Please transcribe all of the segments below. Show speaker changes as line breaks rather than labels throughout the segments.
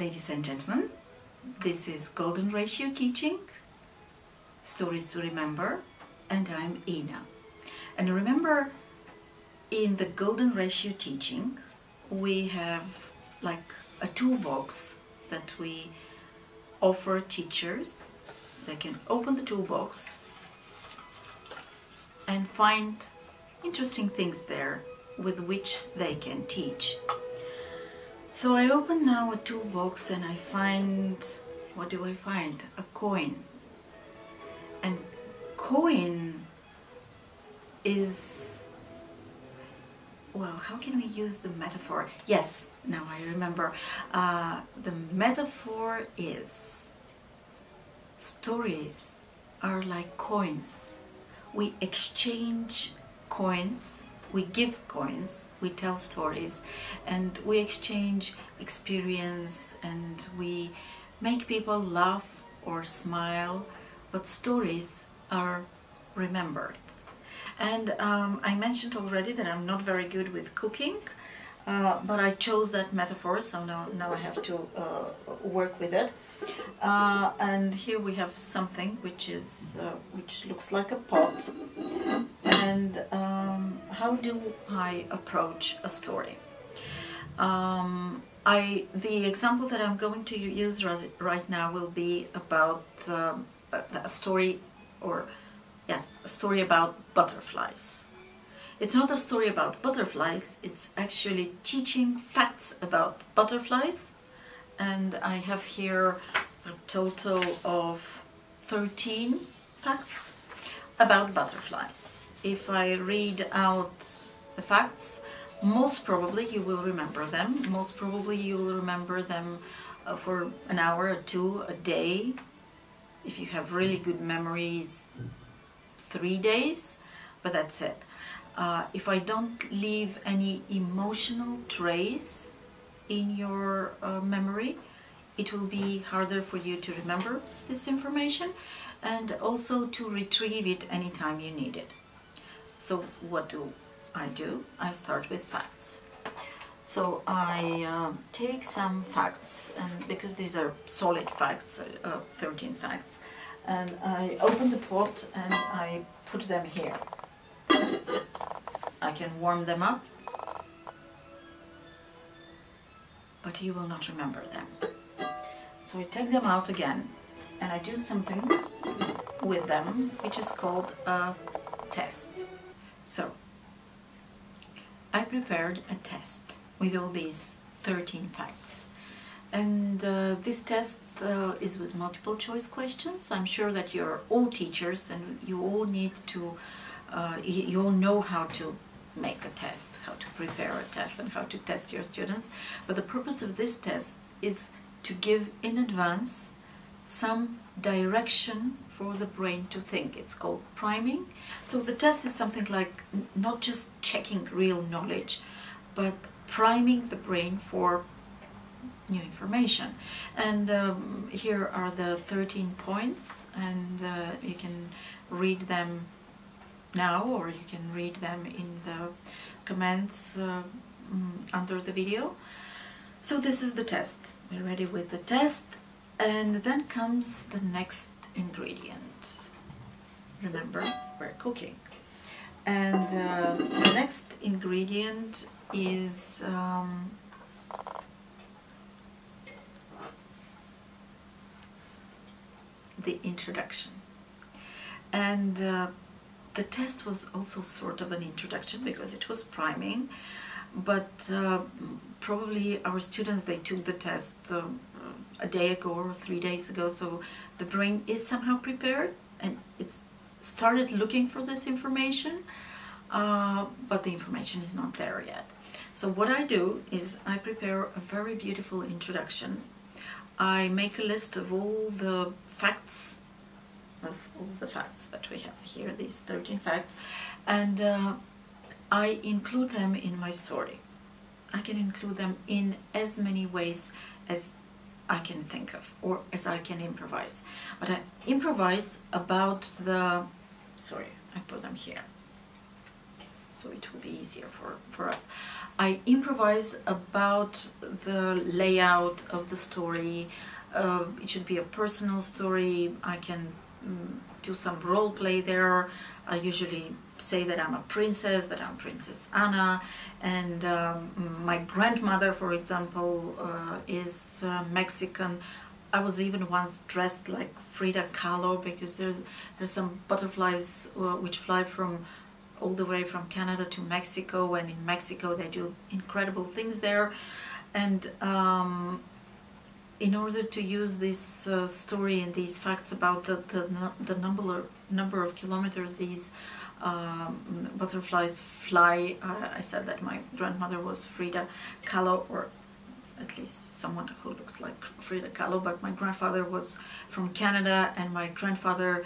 Ladies and gentlemen, this is Golden Ratio Teaching, Stories to Remember, and I'm Ina. And remember, in the Golden Ratio Teaching, we have like a toolbox that we offer teachers. They can open the toolbox and find interesting things there with which they can teach. So I open now a toolbox and I find, what do I find? A coin. And coin is, well, how can we use the metaphor? Yes, now I remember. The metaphor is stories are like coins. We exchange coins. We give coins, we tell stories, and we exchange experience, and we make people laugh or smile, but stories are remembered. And I mentioned already that I'm not very good with cooking, but I chose that metaphor, so now I have to work with it. And here we have something which looks like a pot. And how do I approach a story? The example that I'm going to use right now will be about a story, a story about butterflies. It's not a story about butterflies, it's actually teaching facts about butterflies. And I have here a total of 13 facts about butterflies. If I read out the facts, most probably you will remember them. Most probably you will remember them for an hour or two a day. If you have really good memories, 3 days, but that's it. If I don't leave any emotional trace in your memory, it will be harder for you to remember this information and also to retrieve it anytime you need it. So what do? I start with facts. So I take some facts, and because these are solid facts, 13 facts, and I open the pot and I put them here. I can warm them up, but you will not remember them. So I take them out again and I do something with them, which is called a test. So I prepared a test with all these 13 facts, and this test is with multiple choice questions. I'm sure that you're all teachers and you all need to, you all know how to make a test, how to prepare a test and how to test your students. But the purpose of this test is to give in advance some direction for the brain to think. It's called priming. So the test is something like not just checking real knowledge, but priming the brain for new information. And here are the 13 points, and you can read them now, or you can read them in the comments under the video. So this is the test. We're ready with the test, and then comes the next ingredient. Remember, we're cooking. And the next ingredient is the introduction. And the test was also sort of an introduction because it was priming, but probably our students, they took the test a day ago or 3 days ago, so the brain is somehow prepared and it's started looking for this information, but the information is not there yet. So what I do is I prepare a very beautiful introduction. I make a list of all the facts, that we have here, these 13 facts, and I include them in my story. I can include them in as many ways as I can think of, or as I can improvise. But I improvise about the, sorry, I put them here. so it will be easier for us. I improvise about the layout of the story. It should be a personal story. I can do some role play there. I usually say that I'm a princess, that I'm Princess Anna, and my grandmother, for example, is Mexican. I was even once dressed like Frida Kahlo, because there's some butterflies which fly from all the way from Canada to Mexico, and in Mexico they do incredible things there. And in order to use this story and these facts about the number of kilometers these butterflies fly, I said that my grandmother was Frida Kahlo, or at least someone who looks like Frida Kahlo, but my grandfather was from Canada, and my grandfather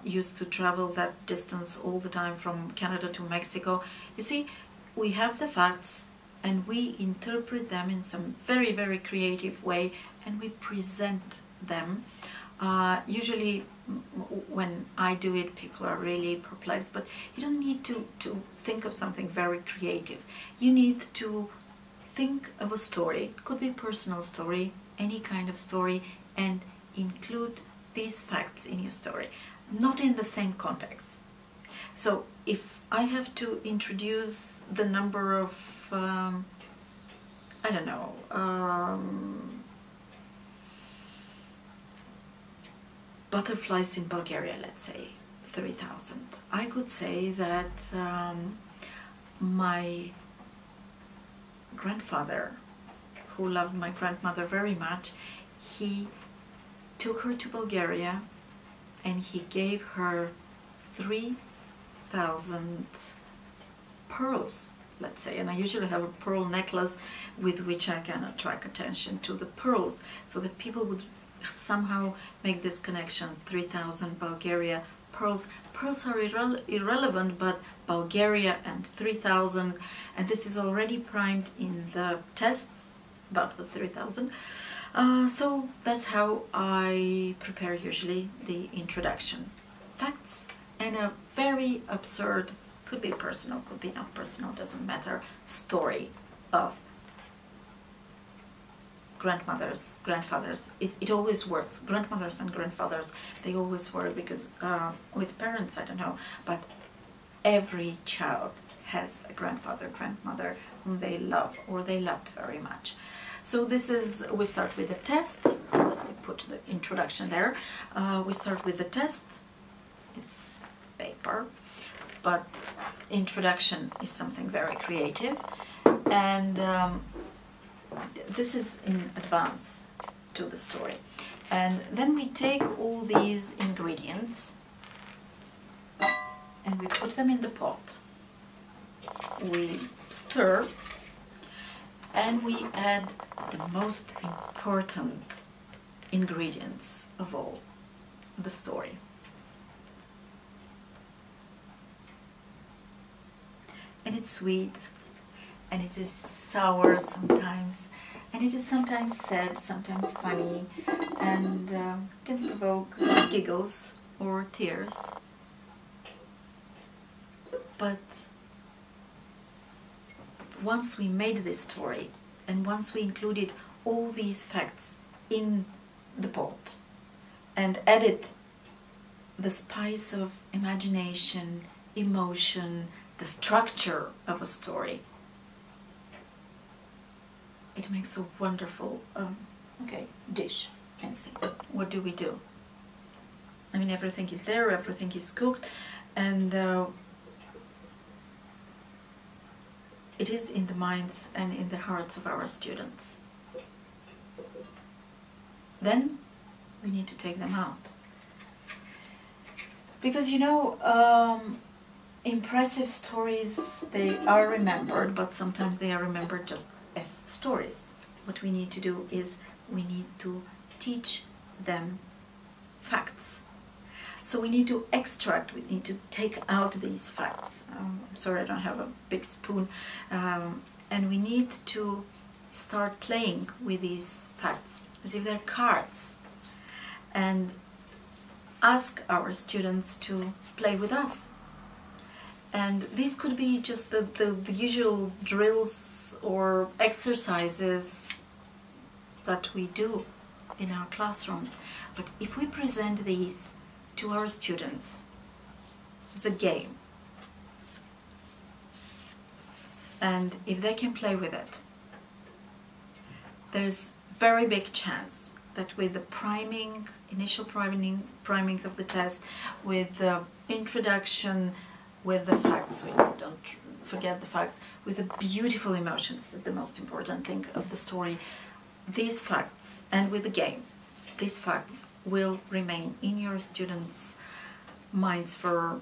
used to travel that distance all the time from Canada to Mexico. You see, we have the facts and we interpret them in some very, very creative way, and we present them. Usually when I do it, people are really perplexed, but you don't need to think of something very creative. You need to think of a story. It could be a personal story, any kind of story, and include these facts in your story, not in the same context. So if I have to introduce the number of, I don't know, butterflies in Bulgaria, let's say 3,000, I could say that my grandfather, who loved my grandmother very much, he took her to Bulgaria and he gave her 3,000 pearls, let's say. And I usually have a pearl necklace with which I can attract attention to the pearls, so that people would somehow make this connection. 3,000 Bulgaria pearls. Pearls are irrelevant, but Bulgaria and 3,000, and this is already primed in the tests about the 3,000. So that's how I prepare usually the introduction. Facts and a very absurd, could be personal, could be not personal, doesn't matter, story of grandmothers, grandfathers. It always works. Grandmothers and grandfathers, they always work, because with parents, I don't know, but every child has a grandfather, grandmother whom they love or they loved very much. So this is, we start with the test. We put the introduction there. We start with the test. It's paper, but introduction is something very creative, and this is in advance to the story. And then we take all these ingredients and we put them in the pot. We stir and we add the most important ingredients of all, the story. And it's sweet, and it is sour sometimes, and it is sometimes sad, sometimes funny, and can provoke giggles or tears. But once we made this story, and once we included all these facts in the pot, and added the spice of imagination, emotion, the structure of a story, it makes a wonderful dish, anything. What do we do? I mean, everything is there, everything is cooked, and it is in the minds and in the hearts of our students. Then we need to take them out. Because, you know, impressive stories, they are remembered, but sometimes they are remembered just as stories. What we need to do is we need to teach them facts. So we need to extract, we need to take out these facts. I'm sorry, I don't have a big spoon. And we need to start playing with these facts as if they're cards, and ask our students to play with us. And this could be just the usual drills or exercises that we do in our classrooms. But if we present these to our students as a game, and if they can play with it, there's very big chance that with the priming, initial priming of the test, with the introduction, with the facts, we don't forget the facts, with the beautiful emotion, this is the most important thing of the story, these facts, and with the game, these facts will remain in your students' minds for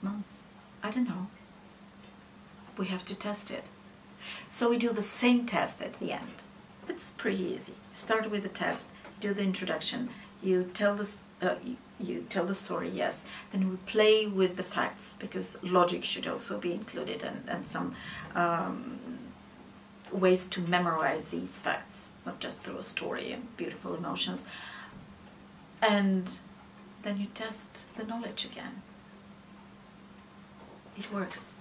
months. I don't know. We have to test it. So we do the same test at the end. It's pretty easy. Start with the test, do the introduction, you tell the story, yes. Then we play with the facts, because logic should also be included, and some ways to memorize these facts, not just through a story and beautiful emotions. And then you test the knowledge again. It works.